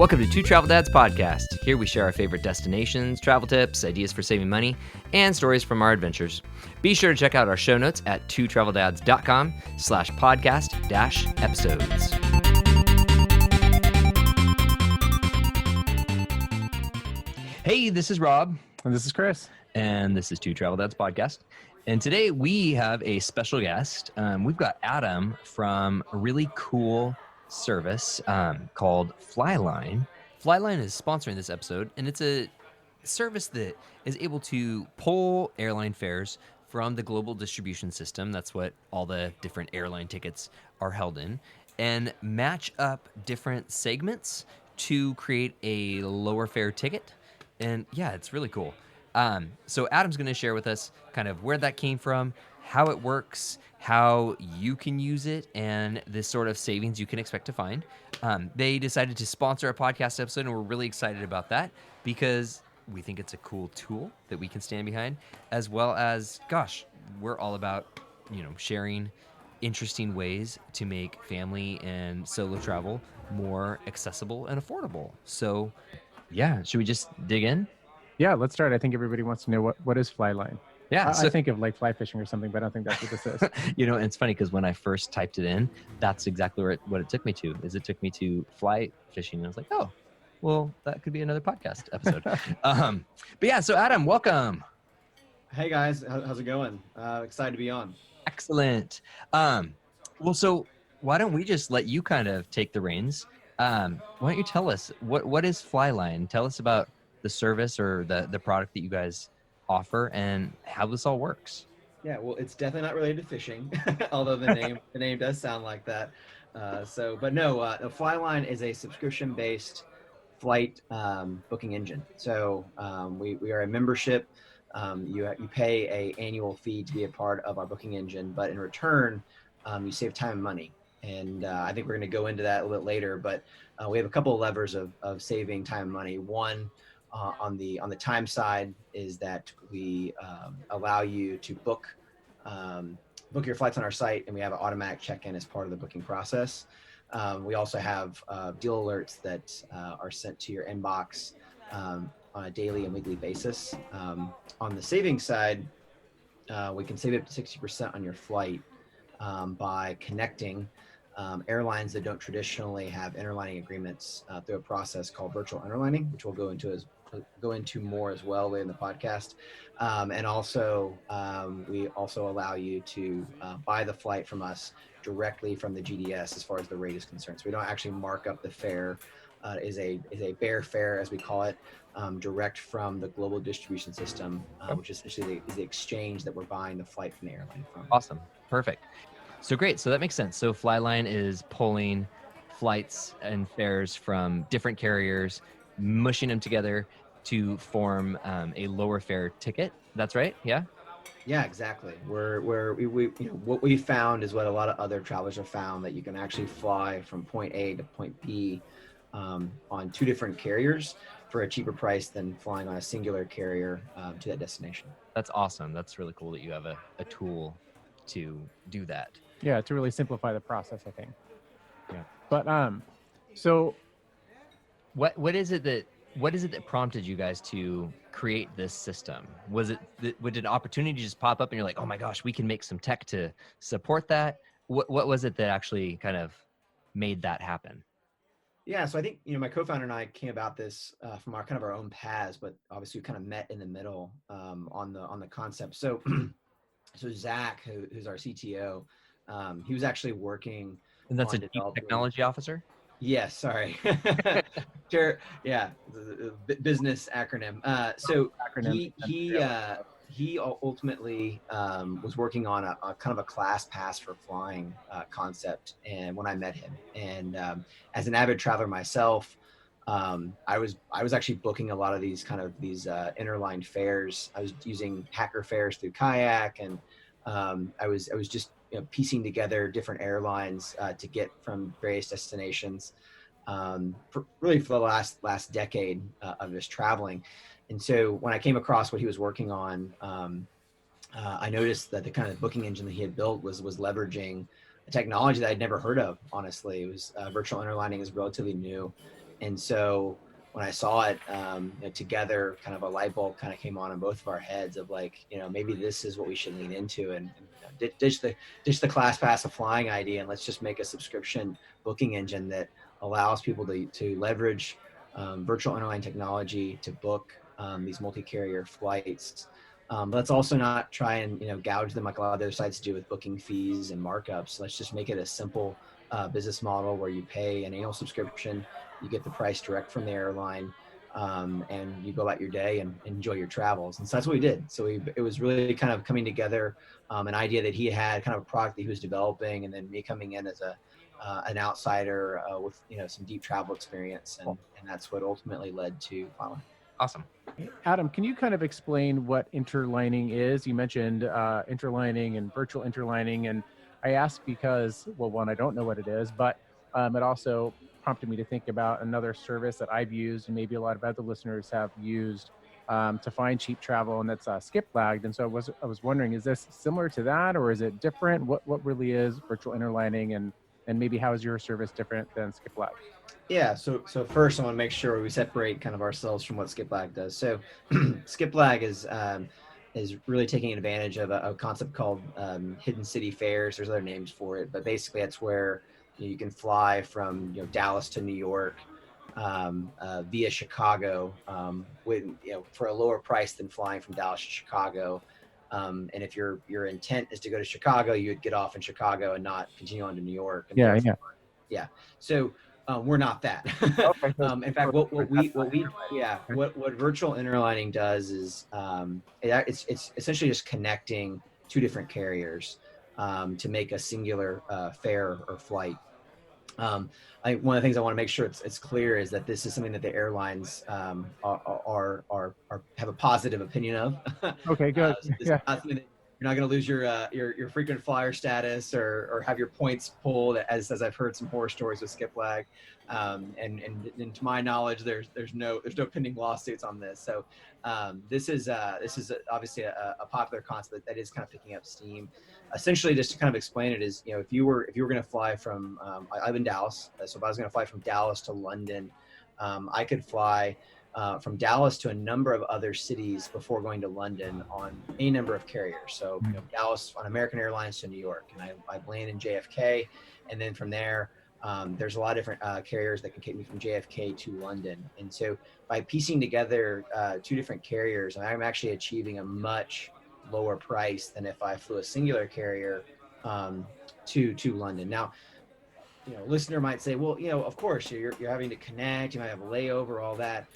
Welcome to Two Travel Dads Podcast. Here we share our favorite destinations, travel tips, ideas for saving money, and stories from our adventures. Be sure to check out our show notes at twotraveldads.com/podcast-episodes. Hey, this is Rob. And this is Chris. And this is Two Travel Dads Podcast. And today we have a special guest. We've got Adam from a really cool service called FlyLine. FlyLine is sponsoring this episode, and it's a service that is able to pull airline fares from the global distribution system. That's what all the different airline tickets are held in, and match up different segments to create a lower fare ticket. And yeah, it's really cool. So Adam's going to share with us kind of where that came from, how it works, how you can use it, and this sort of savings you can expect to find. They decided to sponsor a podcast episode, and we're really excited about that because we think it's a cool tool that we can stand behind, as well as, gosh, we're all about, sharing interesting ways to make family and solo travel more accessible and affordable. So yeah, should we just dig in? Yeah, let's start. I think everybody wants to know what is FlyLine. Yeah, I think of like fly fishing or something, but I don't think that's what this is. And it's funny because when I first typed it in, that's exactly what it took me to. It took me to fly fishing, and I was like, oh, well, that could be another podcast episode. But yeah, so Adam, welcome. Hey guys, how's it going? Excited to be on. Excellent. Well, so why don't we just let you kind of take the reins? Why don't you tell us what is FlyLine? Tell us about the service or the product that you guys offer and how this all works. Yeah, well, it's definitely not related to fishing, although the name does sound like that. FlyLine is a subscription-based flight booking engine. So we are a membership. You pay a annual fee to be a part of our booking engine, but in return, you save time and money. And I think we're going to go into that a little bit later, but we have a couple of levers of saving time and money. One, on the time side is that we allow you to book your flights on our site, and we have an automatic check-in as part of the booking process. We also have deal alerts that are sent to your inbox on a daily and weekly basis. On the savings side, we can save up to 60% on your flight by connecting airlines that don't traditionally have interlining agreements through a process called virtual interlining, which we'll go into more as well later in the podcast. And also, we also allow you to buy the flight from us directly from the GDS as far as the rate is concerned. So we don't actually mark up the fare. Is a bare fare, as we call it, direct from the global distribution system, which is essentially the exchange that we're buying the flight from the airline from. Awesome. Perfect. So great. So that makes sense. So FlyLine is pulling flights and fares from different carriers, mushing them together to form a lower fare ticket. That's right. Yeah. Yeah, exactly. What we found is what a lot of other travelers have found, that you can actually fly from point A to point B on two different carriers for a cheaper price than flying on a singular carrier to that destination. That's awesome. That's really cool that you have a tool to do that. Yeah, to really simplify the process, I think. Yeah. But so what is it that prompted you guys to create this system? Did an opportunity just pop up and you're like, oh my gosh, we can make some tech to support that? What was it that actually kind of made that happen? Yeah, so I think my co-founder and I came about this from our own paths, but obviously we kind of met in the middle on the concept. So Zach, who's our CTO, he was actually working. And that's a chief technology officer? Yes, sorry. Sure. Yeah, business acronym. He ultimately was working on a kind of a class pass for flying concept, and when I met him, and as an avid traveler myself, I was actually booking a lot of these interline fares. I was using hacker fares through Kayak, and I was just piecing together different airlines to get from various destinations for the last decade of just traveling. And so when I came across what he was working on, I noticed that the kind of booking engine that he had built was leveraging a technology that I'd never heard of. Honestly, it was virtual interlining is relatively new, And so when I saw it together, kind of a light bulb kind of came on in both of our heads of like, maybe this is what we should lean into, and ditch the class pass of flying idea, and let's just make a subscription booking engine that allows people to leverage virtual interline technology to book these multi-carrier flights. Let's also not try and gouge them like a lot of other sites do with booking fees and markups. Let's just make it a simple business model where you pay an annual subscription, you get the price direct from the airline, and you go about your day and enjoy your travels. And so that's what we did. So it was really kind of coming together, an idea that he had, kind of a product that he was developing, and then me coming in as an outsider with some deep travel experience, and that's what ultimately led to FlyLine. Awesome. Adam, can you kind of explain what interlining is? You mentioned interlining and virtual interlining, and I ask because, well, one, I don't know what it is, but it also prompted me to think about another service that I've used, and maybe a lot of other listeners have used to find cheap travel, and that's SkipLagged. And so I was wondering, is this similar to that, or is it different? What really is virtual interlining, and maybe how is your service different than SkipLagged? Yeah, so first I want to make sure we separate kind of ourselves from what SkipLag does. So SkipLag is really taking advantage of a concept called hidden city fares. There's other names for it, but basically that's where you can fly from Dallas to New York via Chicago with for a lower price than flying from Dallas to Chicago. And if your intent is to go to Chicago, you would get off in Chicago and not continue on to New York. And yeah. So we're not that. Okay. In fact, what virtual interlining does is it's essentially just connecting two different carriers to make a singular fare or flight. One of the things I want to make sure it's clear is that this is something that the airlines have a positive opinion of. Okay, good. Not something that you're not going to lose your frequent flyer status or have your points pulled, as I've heard some horror stories with SkipLag. And to my knowledge, there's no pending lawsuits on this. So this is obviously a popular concept that is kind of picking up steam. Essentially, just to kind of explain it, is if you were going to fly from I live in Dallas, so if I was going to fly from Dallas to London, I could fly from Dallas to a number of other cities before going to London on a number of carriers. So Dallas on American Airlines to New York, and I land in JFK, and then from there there's a lot of different carriers that can take me from JFK to London. And so by piecing together two different carriers, I'm actually achieving a much lower price than if I flew a singular carrier to London. Now, listener might say, well, of course you're having to connect, you might have a layover, all that.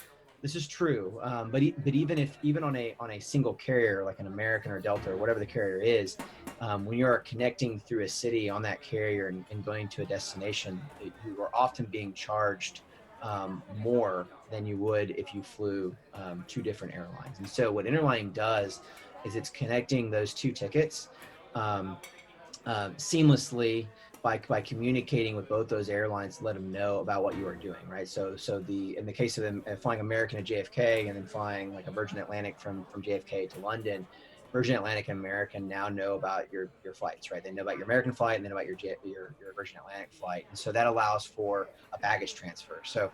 This is true, but even on a single carrier like an American or Delta or whatever the carrier is, when you are connecting through a city on that carrier and going to a destination, you are often being charged more than you would if you flew two different airlines. And so what interlining does is it's connecting those two tickets seamlessly by communicating with both those airlines to let them know about what you are doing, right? So in the case of them flying American to JFK and then flying like a Virgin Atlantic from JFK to London, Virgin Atlantic and American now know about your flights, right? They know about your American flight and then about your Virgin Atlantic flight, and so that allows for a baggage transfer. So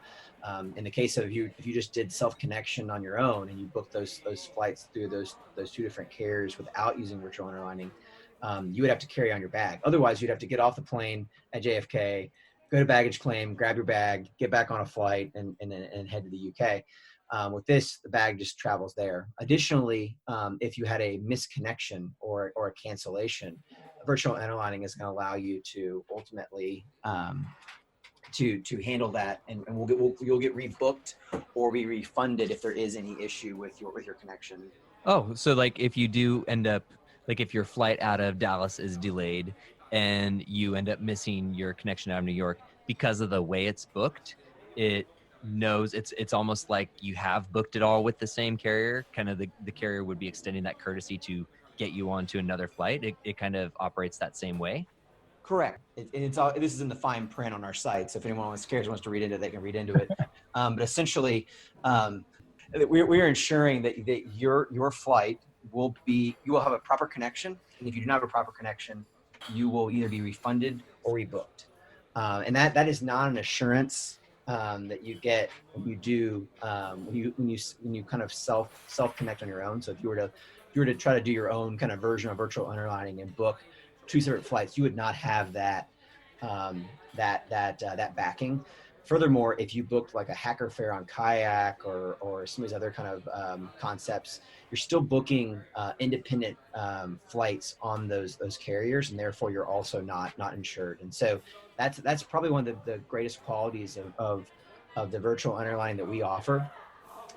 in the case of if you just did self connection on your own and you booked those flights through those two different carriers without using virtual interlining, you would have to carry on your bag. Otherwise, you'd have to get off the plane at JFK, go to baggage claim, grab your bag, get back on a flight, and head to the UK. With this, the bag just travels there. Additionally, if you had a misconnection or a cancellation, virtual interlining is going to allow you to ultimately to handle that, and you'll get rebooked or be refunded if there is any issue with your connection. Oh, so like if you do end up, like if your flight out of Dallas is delayed and you end up missing your connection out of New York because of the way it's booked, it knows it's almost like you have booked it all with the same carrier. Kind of the carrier would be extending that courtesy to get you onto another flight. It kind of operates that same way. Correct. It's all, this is in the fine print on our site, so if anyone wants to read into it, they can read into it. But essentially, we're ensuring that your flight you will have a proper connection, and if you do not have a proper connection, you will either be refunded or rebooked. And that is not an assurance that you get when you do when you kind of self connect on your own. So if you were to try to do your own kind of version of virtual underlining and book two separate flights, you would not have that that backing. Furthermore, if you booked like a hacker fare on Kayak or some of these other kind of concepts, you're still booking independent flights on those carriers, and therefore you're also not insured. And so that's probably one of the greatest qualities of the virtual underlining that we offer.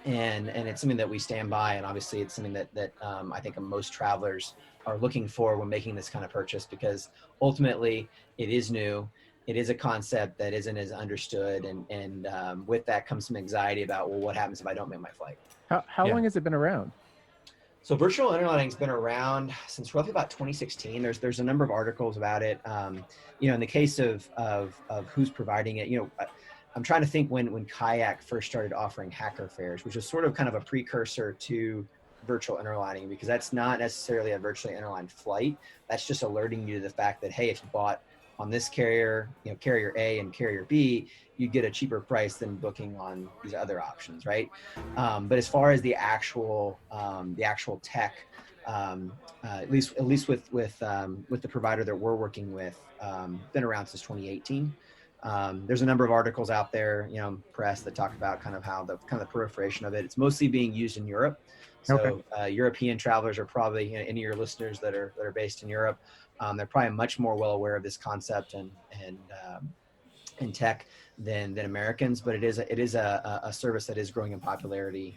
And it's something that we stand by, and obviously it's something that I think most travelers are looking for when making this kind of purchase, because ultimately it is new. It is a concept that isn't as understood, and with that comes some anxiety about, well, what happens if I don't make my flight? How long has it been around? So virtual underlining has been around since roughly about 2016. There's a number of articles about it. In the case of who's providing it, I'm trying to think when Kayak first started offering hacker fares, which was sort of kind of a precursor to virtual underlining, because that's not necessarily a virtually underlined flight. That's just alerting you to the fact that, hey, if you bought on this carrier, carrier A and carrier B, you get a cheaper price than booking on these other options, right? But as far as the actual tech, at least with the provider that we're working with, been around since 2018. There's a number of articles out there, press, that talk about kind of how the proliferation of it. It's mostly being used in Europe. So European travelers are probably, any of your listeners that are based in Europe, they're probably much more well aware of this concept and tech than Americans. But it is a service that is growing in popularity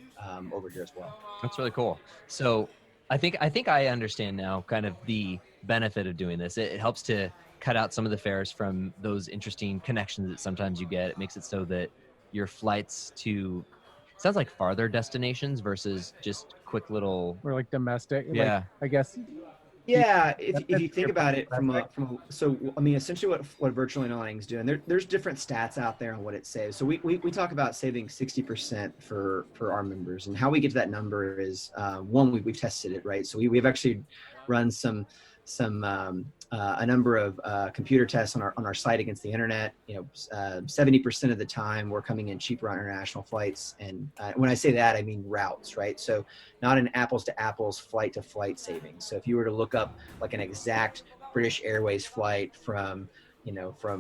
over here as well. That's really cool. So I think I understand now kind of the benefit of doing this. It helps to cut out some of the fares from those interesting connections that sometimes you get. It makes it so that your flights to, sounds like farther destinations versus just quick little, Or like domestic? Yeah. Like, I guess. Yeah, if you think about it essentially what virtual underlining is doing, there's different stats out there on what it saves. So we talk about saving 60% for our members, and how we get to that number is one, we've tested it, right? So we've actually run a number of computer tests on our site against the internet. 70% of the time we're coming in cheaper on international flights, and when I say that, I mean routes, right? So not an apples to apples flight to flight savings. So if you were to look up like an exact British Airways flight from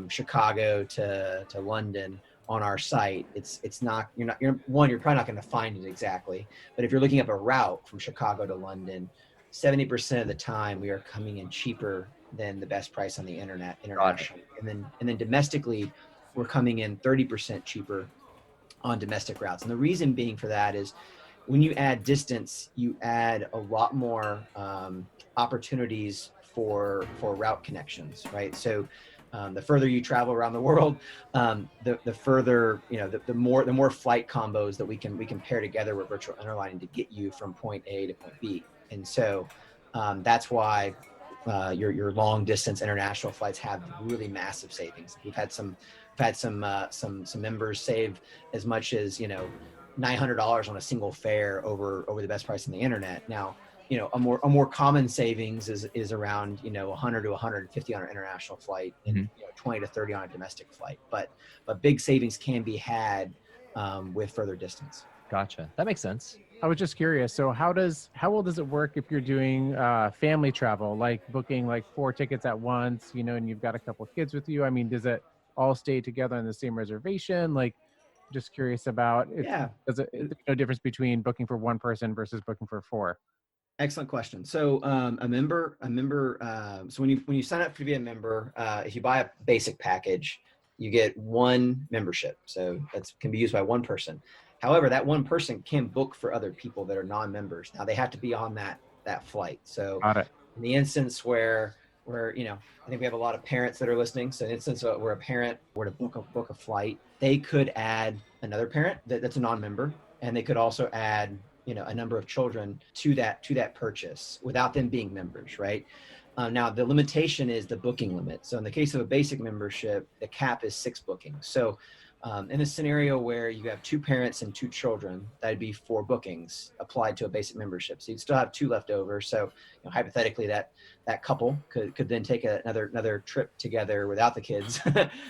Chicago to London on our site, it's not, you're probably not going to find it exactly. But if you're looking up a route from Chicago to London, 70% of the time we are coming in cheaper than the best price on the internet internationally. And then domestically, we're coming in 30% cheaper on domestic routes. And the reason being for that is, when you add distance, you add a lot more opportunities for route connections, right? So the further you travel around the world, the further, the more flight combos that we can pair together with virtual underlining to get you from point A to point B. And so that's why your long distance international flights have really massive savings. We've had some members save as much as $900 on a single fare over the best price on the internet. Now, a more common savings is around 100 to 150 on an international flight, and 20 to 30 on a domestic flight. But big savings can be had with further distance. Gotcha. That makes sense. I was just curious. So how well does it work if you're doing family travel, like booking like 4 tickets at once, and you've got a couple of kids with you? I mean, does it all stay together on the same reservation? Like, just curious about it. Yeah. There's no difference between booking for one person versus booking for 4? Excellent question. So a member. So when you sign up to be a member, if you buy a basic package, you get one membership. So that can be used by one person. However, that one person can book for other people that are non-members. Now they have to be on that flight. So in the instance where I think we have a lot of parents that are listening. So in the instance where a parent were to book a flight, they could add another parent that's a non-member, and they could also add a number of children to that purchase without them being members, right? Now the limitation is the booking limit. So in the case of a basic membership, the cap is 6 bookings. So In a scenario where you have 2 parents and 2 children, that'd be 4 bookings applied to a basic membership. So you'd still have 2 left over. So hypothetically, that couple could then take another trip together without the kids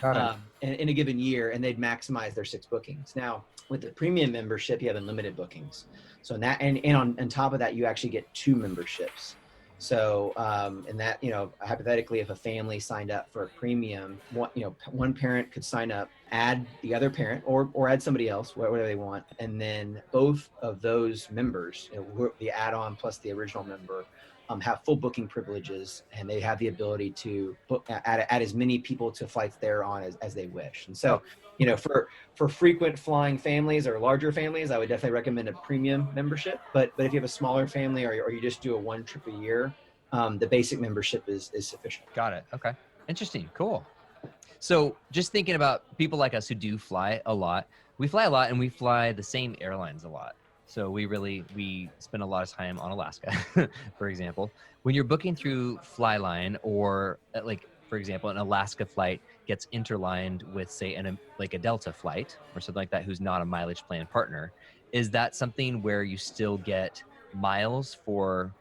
Got it. in a given year, and they'd maximize their 6 bookings. Now, with the premium membership, you have unlimited bookings. So in that, and on top of that, you actually get 2 memberships. So, and that, hypothetically, if a family signed up for a premium, one parent could sign up, add the other parent or add somebody else, whatever they want. And then both of those members, the add-on plus the original member, have full booking privileges, and they have the ability to book, add as many people to flights they're on as they wish. And so, for frequent flying families or larger families, I would definitely recommend a premium membership. But if you have a smaller family or you just do a 1 trip a year, the basic membership is sufficient. Got it. Okay. Interesting. Cool. So just thinking about people like us who do fly a lot, we fly a lot and we fly the same airlines a lot. So we spend a lot of time on Alaska, for example. When you're booking through FlyLine, or for example, an Alaska flight gets interlined with, say, a Delta flight or something like that, who's not a mileage plan partner, is that something where you still get miles for,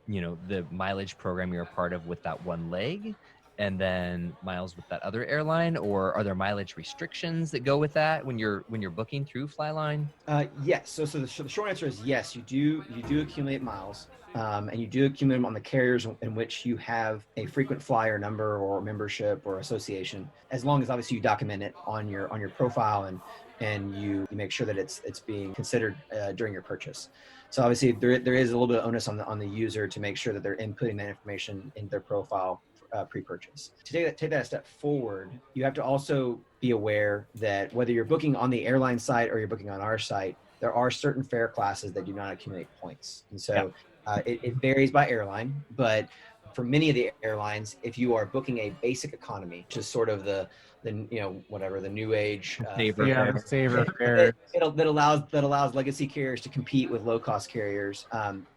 the mileage program you're a part of with that one leg, and then miles with that other airline? Or are there mileage restrictions that go with that when you're booking through FlyLine? Yes. So the short answer is yes. You do accumulate miles, and you do accumulate them on the carriers in which you have a frequent flyer number or membership or association, as long as obviously you document it on your profile and you make sure that it's being considered during your purchase. So obviously there is a little bit of onus on the user to make sure that they're inputting that information into their profile pre-purchase. To take that a step forward, you have to also be aware that whether you're booking on the airline site or you're booking on our site, there are certain fare classes that do not accumulate points. And so it varies by airline, but for many of the airlines, if you are booking a basic economy, which is sort of the new age saver fare that allows legacy carriers to compete with low cost carriers,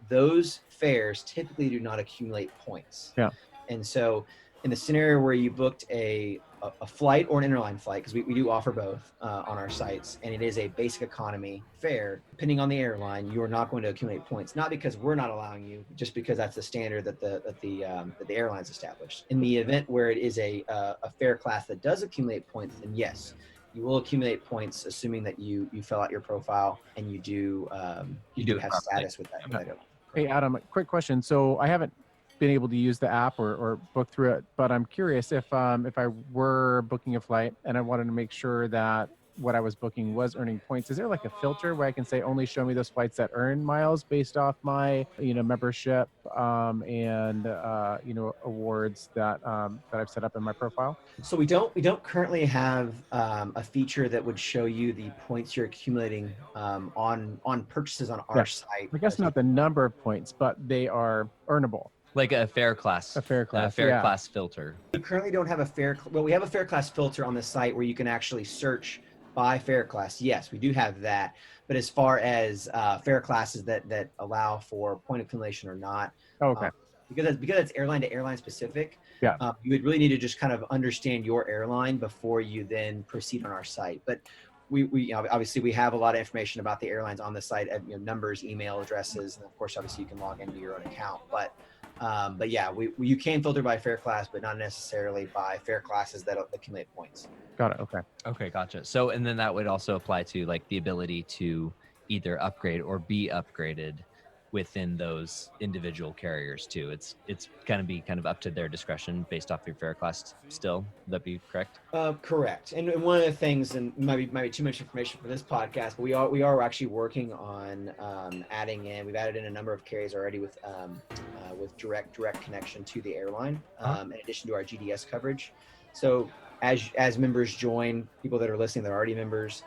those fares typically do not accumulate points. Yeah. And so in the scenario where you booked a flight or an interline flight, because we do offer both on our sites, and it is a basic economy fare, depending on the airline, you are not going to accumulate points, not because we're not allowing you, just because that's the standard that the airlines established. In the event where it is a fare class that does accumulate points, then yes, you will accumulate points, assuming that you fill out your profile and you do have status with that airline. Hey, Adam, quick question. So I haven't been able to use the app or book through it, but I'm curious if I were booking a flight and I wanted to make sure that what I was booking was earning points, is there like a filter where I can say only show me those flights that earn miles based off my membership and awards that I've set up in my profile? So we don't currently have a feature that would show you the points you're accumulating on purchases on our site. I guess not the number of points, but they are earnable. Like a fare class class filter. We currently don't have we have a fare class filter on the site where you can actually search by fare class. Yes, we do have that. But as far as fare classes that allow for point accumulation or not, because it's airline to airline specific, you would really need to just kind of understand your airline before you then proceed on our site. But we obviously we have a lot of information about the airlines on the site, numbers, email addresses, and of course obviously you can log into your own account. But yeah, you can filter by fare class, but not necessarily by fare classes that accumulate points. Got it. Okay, gotcha. So, and then that would also apply to like the ability to either upgrade or be upgraded within those individual carriers too. It's kind of up to their discretion based off your fare class still. Would that be correct? Correct. And one of the things, and might be too much information for this podcast, but we are actually working on adding in. We've added in a number of carriers already with direct connection to the airline, in addition to our GDS coverage. So as members join, people that are listening that are already members,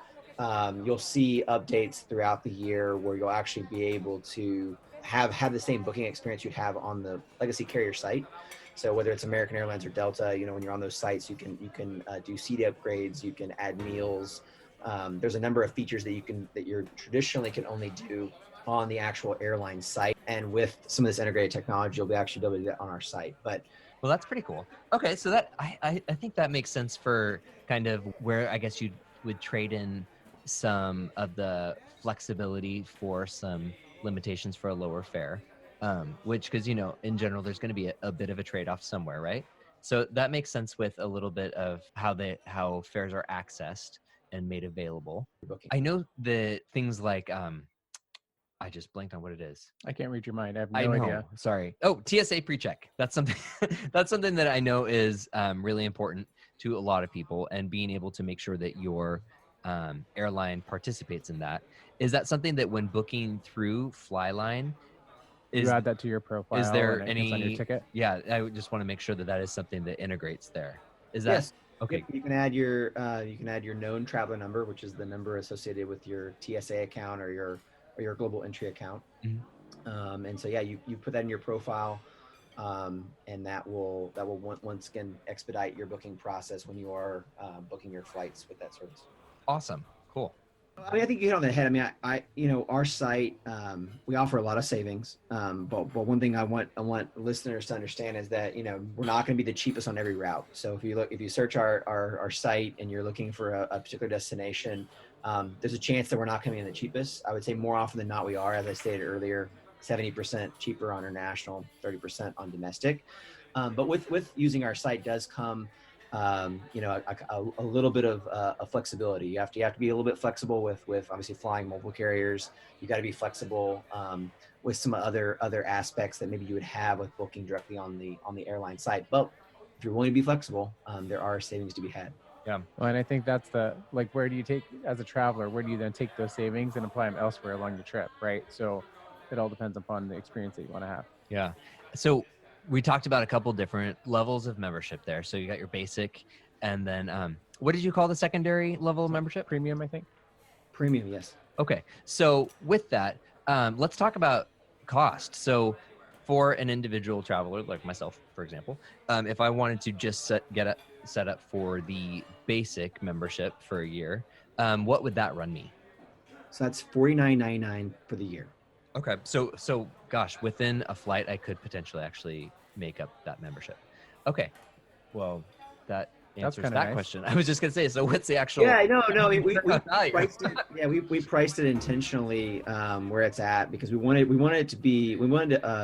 you'll see updates throughout the year where you'll actually be able to have the same booking experience you'd have on the legacy carrier site. So whether it's American Airlines or Delta, when you're on those sites, you can do seat upgrades, you can add meals. There's a number of features that you traditionally can only do on the actual airline site, and with some of this integrated technology, you'll actually be able to do that on our site. But well, that's pretty cool. Okay, so that I think that makes sense for kind of where I guess you'd would trade in some of the flexibility for some limitations for a lower fare, which, because, in general, there's going to be a bit of a trade-off somewhere, right? So that makes sense with a little bit of how fares are accessed and made available. Booking. I know that things like I just blanked on what it is. I can't read your mind. I have I no know. idea. Sorry. Oh, TSA pre-check. That's something. That's something that I know is really important to a lot of people, and being able to make sure that your airline participates in that. Is that something that when booking through FlyLine, You add that to your profile, is there and it gets on your any? ticket. Yeah, I would just want to make sure that is something that integrates there. Is that Yes. okay? Yep. You can add your known traveler number, which is the number associated with your TSA account or your global entry account. Mhm. And so yeah, you put that in your profile, and that will once again expedite your booking process when you are booking your flights with that service. Awesome. Cool. I mean, I think you hit on the head. I mean, our site, we offer a lot of savings. But one thing I want listeners to understand is that, we're not going to be the cheapest on every route. So if you search our site and you're looking for a particular destination, there's a chance that we're not going to be the cheapest. I would say more often than not, we are, as I stated earlier, 70% cheaper on international, 30% on domestic. But with using our site does come, a little bit of a flexibility. You have to be a little bit flexible with obviously flying multiple carriers. You got to be flexible with some other aspects that maybe you would have with booking directly on the airline site. But if you're willing to be flexible, there are savings to be had. Yeah. Well, and I think that's where do you take, as a traveler, where do you then take those savings and apply them elsewhere along the trip, right? So it all depends upon the experience that you want to have. Yeah. So we talked about a couple different levels of membership there. So you got your basic, and then what did you call the secondary level of membership? Premium, I think. Premium, yes. Okay. So with that, let's talk about cost. So for an individual traveler like myself, for example, if I wanted to just set up for the basic membership for a year, what would that run me? So that's $49.99 for the year. Okay. So gosh, within a flight, I could potentially actually make up that membership. Okay. Well, that answers kinda that nice. question. I was just gonna say, so what's the actual? Yeah, no, we value? priced it. Yeah, we priced it intentionally where it's at because we wanted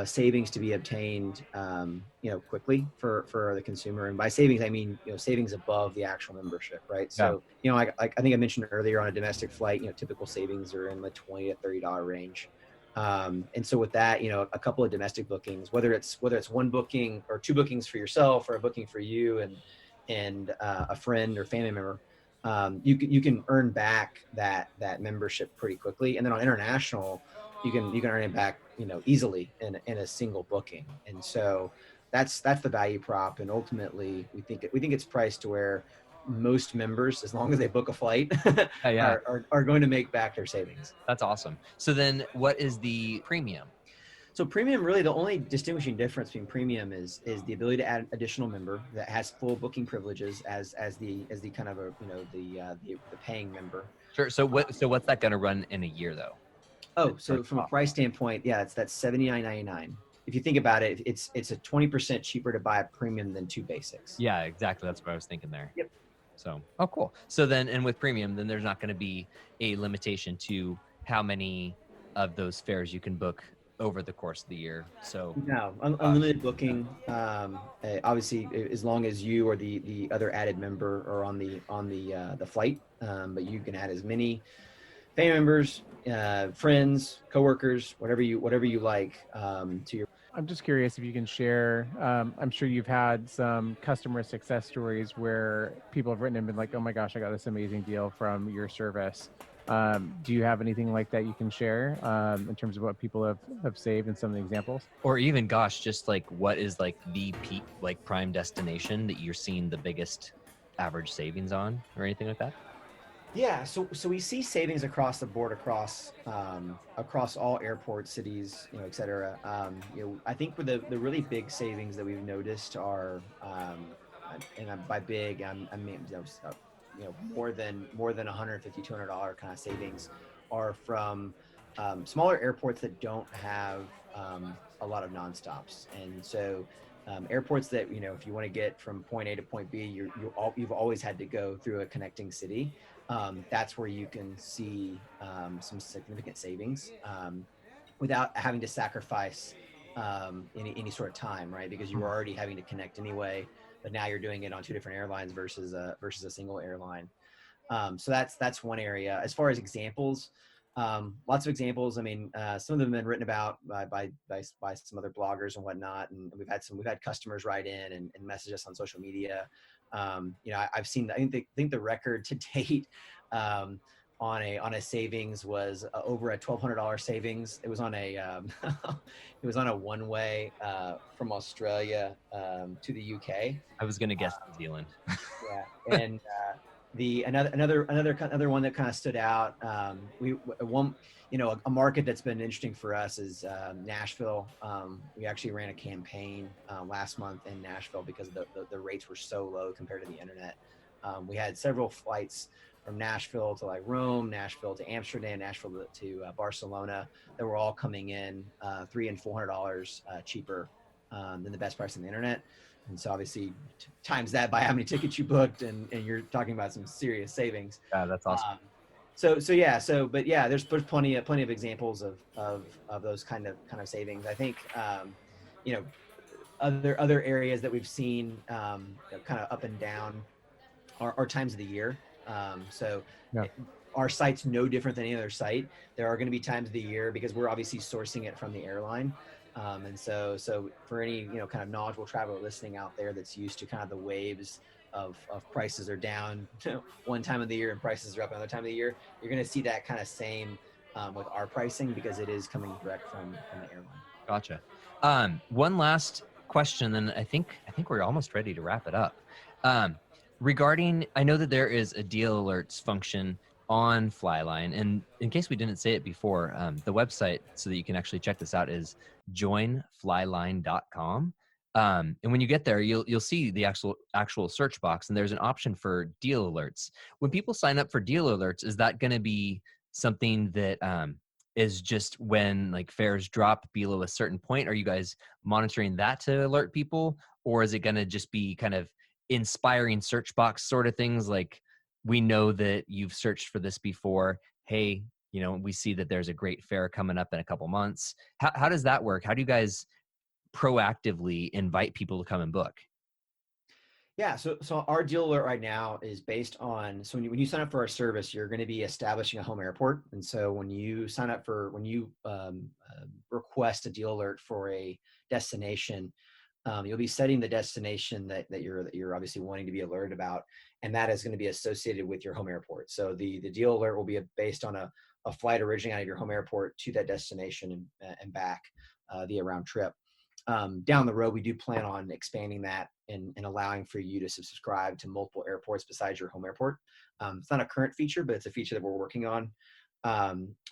savings to be obtained, quickly for the consumer. And by savings, I mean savings above the actual membership, right? So I think I mentioned earlier on a domestic flight, typical savings are in the $20 to $30 range. And so with that, a couple of domestic bookings, whether it's one booking or two bookings for yourself or a booking for you and a friend or family member, you can earn back that membership pretty quickly. And then on international, you can earn it back easily in a single booking. And so that's the value prop. And ultimately, we think it's priced to where most members, as long as they book a flight, Yeah. are going to make back their savings. That's awesome. So then, what is the premium? So premium, really the only distinguishing difference between premium is the ability to add additional member that has full booking privileges as the kind of the paying member. Sure. So what's that going to run in a year though? Oh, so from a price standpoint, yeah, that's $79.99. If you think about it, it's a 20% cheaper to buy a premium than two basics. Yeah, exactly. That's what I was thinking there. Yep. So, oh, cool. So then, and with premium, then there's not going to be a limitation to how many of those fares you can book over the course of the year. So no, unlimited booking. Obviously, as long as you or the other added member are on the flight, but you can add as many family members, friends, coworkers, whatever you like to your. I'm just curious if you can share. I'm sure you've had some customer success stories where people have written and been like, "Oh my gosh, I got this amazing deal from your service." Do you have anything like that you can share in terms of what people have saved and some of the examples? Or even, gosh, just like what is like the peak, like prime destination that you're seeing the biggest average savings on, or anything like that? Yeah, so we see savings across the board, across all airport cities, et cetera. I think for the really big savings that we've noticed are, and by big, I mean more than $150, $200 kind of savings are from smaller airports that don't have a lot of nonstops, and so. Airports that if you want to get from point A to point B, you've always had to go through a connecting city. that's where you can see some significant savings without having to sacrifice any sort of time, right? Because you were already having to connect anyway, but now you're doing it on two different airlines versus a single airline. So that's one area. As far as examples, lots of examples. I mean, some of them have been written about by some other bloggers and whatnot, and we've had customers write in and message us on social media. I've seen. I think the record to date on a savings was over a $1,200 savings. It was on a it was on a one way from Australia to the UK. I was going to guess New Zealand. Yeah, and the another one that kind of stood out. A market that's been interesting for us is Nashville. We actually ran a campaign last month in Nashville because the rates were so low compared to the internet. We had several flights from Nashville to like Rome, Nashville to Amsterdam, Nashville to Barcelona that were all coming in $300 and $400 cheaper than the best price on the internet. And so obviously times that by how many tickets you booked and you're talking about some serious savings. Yeah, that's awesome. But there's plenty of examples of those kind of savings. I think, other areas that we've seen kind of up and down are times of the year. Yeah. Our site's no different than any other site. There are going to be times of the year because we're obviously sourcing it from the airline. And so for any, kind of knowledgeable traveler listening out there that's used to kind of the waves of prices are down one time of the year and prices are up another time of the year, you're going to see that kind of same with our pricing because it is coming direct from the airline. Gotcha. One last question, then I think we're almost ready to wrap it up. Regarding, I know that there is a deal alerts function on FlyLine, and in case we didn't say it before, the website so that you can actually check this out is joinflyline.com. And when you get there, you'll see the actual search box, and there's an option for deal alerts. When people sign up for deal alerts, is that going to be something that is just when like fares drop below a certain point? Are you guys monitoring that to alert people, or is it going to just be kind of inspiring search box sort of things like, we know that you've searched for this before, hey, we see that there's a great fare coming up in a couple months? How does that work? How do you guys proactively invite people to come and book? Yeah, so our deal alert right now is based on, so when you sign up for our service, you're going to be establishing a home airport. And so when you request a deal alert for a destination, you'll be setting the destination that you're obviously wanting to be alerted about, and that is going to be associated with your home airport. So the deal alert will be based on a flight originating out of your home airport to that destination and back via round trip. Down the road, we do plan on expanding that and allowing for you to subscribe to multiple airports besides your home airport. It's not a current feature, but it's a feature that we're working on.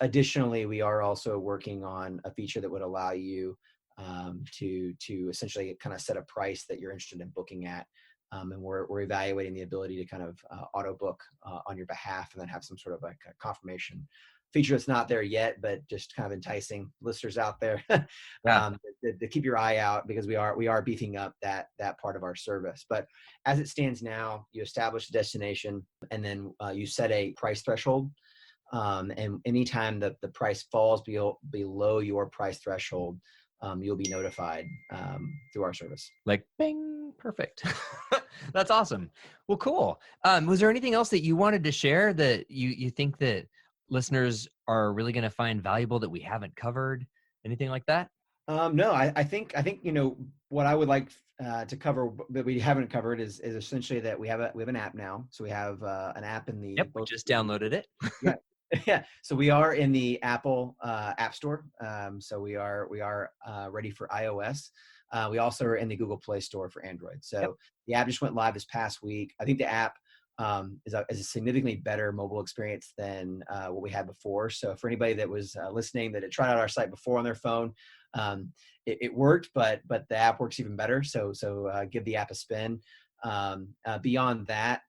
Additionally, we are also working on a feature that would allow you to essentially kind of set a price that you're interested in booking at. And we're evaluating the ability to kind of auto book on your behalf and then have some sort of like a confirmation feature that's not there yet, but just kind of enticing listeners out there to keep your eye out, because we are beefing up that part of our service. But as it stands now, you establish a destination and then you set a price threshold. And anytime the price falls below your price threshold, you'll be notified through our service. Like, bing, perfect. That's awesome. Well, cool. Was there anything else that you wanted to share that you think that listeners are really going to find valuable that we haven't covered? Anything like that? No, I think what I would like to cover that we haven't covered is essentially that we have an app now. So we have an app in the. Yep, we just downloaded it. Yeah. Yeah, so we are in the Apple App Store. So we are ready for iOS. We also are in the Google Play Store for Android. So The app just went live this past week. I think the app is a significantly better mobile experience than what we had before. So for anybody that was listening that had tried out our site before on their phone, it worked, but the app works even better. So give the app a spin. Beyond that,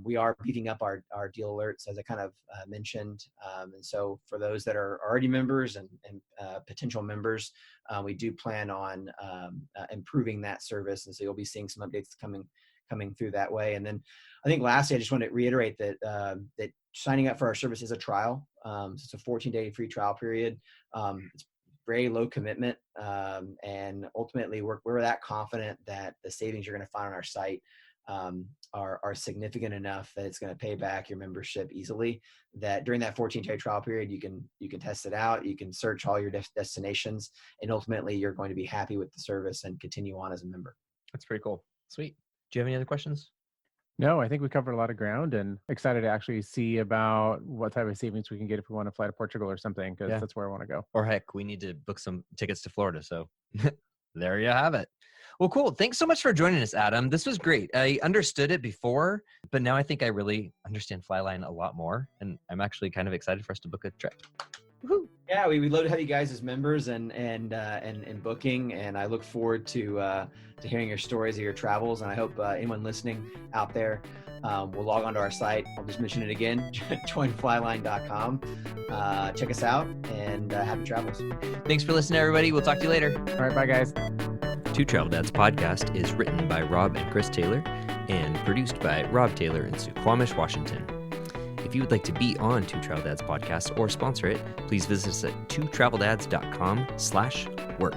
we are beefing up our deal alerts, as I kind of mentioned. And so for those that are already members and potential members, we do plan on improving that service. And so you'll be seeing some updates coming coming through that way. And then I think lastly, I just want to reiterate that that signing up for our service is a trial. So it's a 14-day free trial period. It's very low commitment, and ultimately we're that confident that the savings you're going to find on our site are significant enough that it's going to pay back your membership easily. That during that 14-day trial period, you can test it out, you can search all your destinations, and ultimately you're going to be happy with the service and continue on as a member. That's pretty cool. Sweet. Do you have any other questions? No, I think we covered a lot of ground, and excited to actually see about what type of savings we can get if we want to fly to Portugal or something, because that's where I want to go. Or heck, we need to book some tickets to Florida. So there you have it. Well, cool. Thanks so much for joining us, Adam. This was great. I understood it before, but now I think I really understand FlyLine a lot more, and I'm actually kind of excited for us to book a trip. Woo-hoo. Yeah, we'd love to have you guys as members and booking, and I look forward to hearing your stories of your travels. And I hope anyone listening out there will log onto our site. I'll just mention it again: joinflyline.com. Check us out, and happy travels. Thanks for listening, everybody. We'll talk to you later. All right, bye, guys. Two Travel Dads podcast is written by Rob and Chris Taylor and produced by Rob Taylor in Suquamish, Washington. If you would like to be on Two Travel Dads podcast or sponsor it, please visit us at twotraveldads.com/work.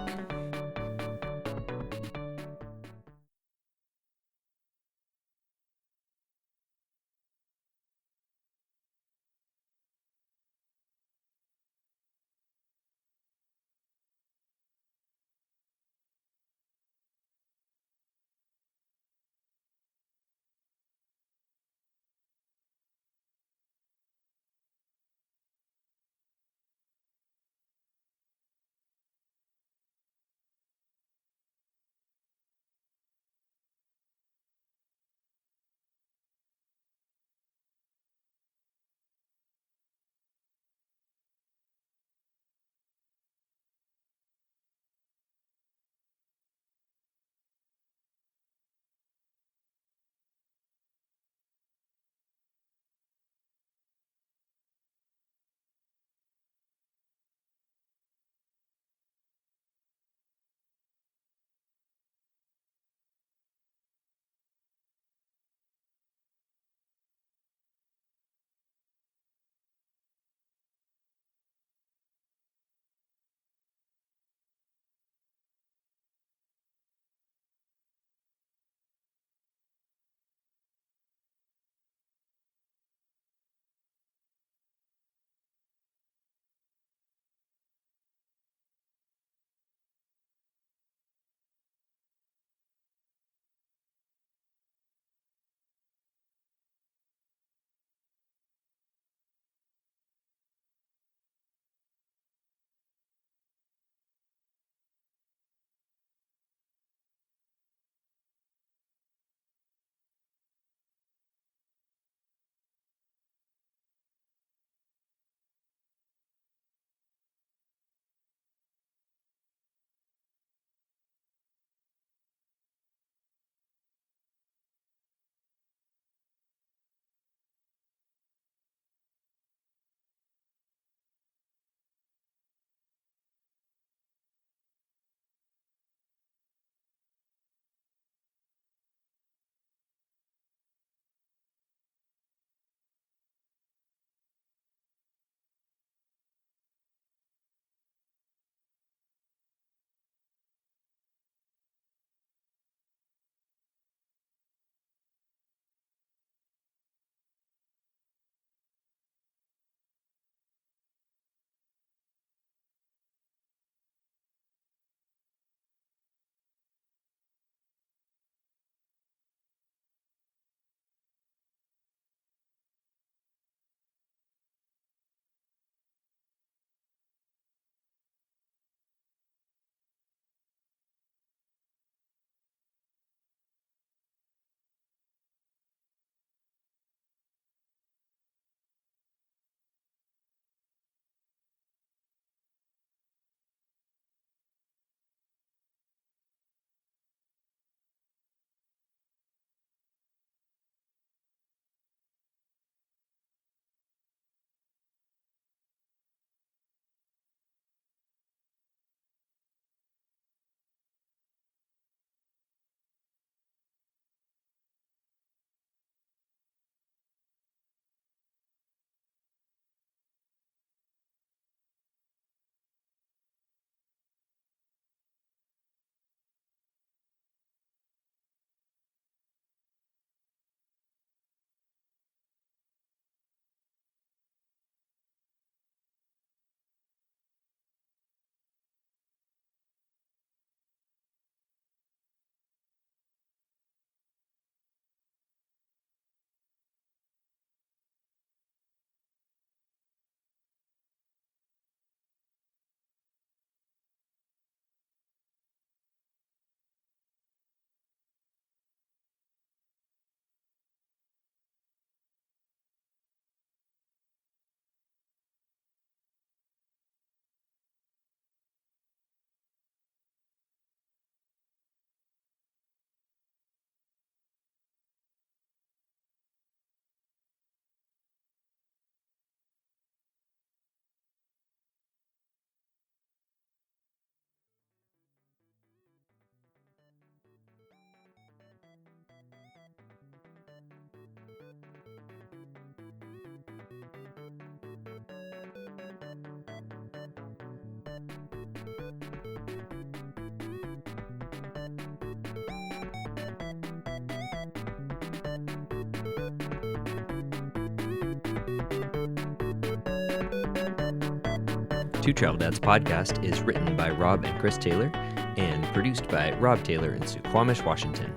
Two Travel Dads podcast is written by Rob and Chris Taylor and produced by Rob Taylor in Suquamish, Washington.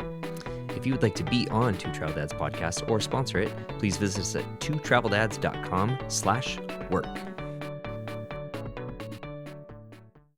If you would like to be on Two Travel Dads podcast or sponsor it, please visit us at twotraveldads.com/work.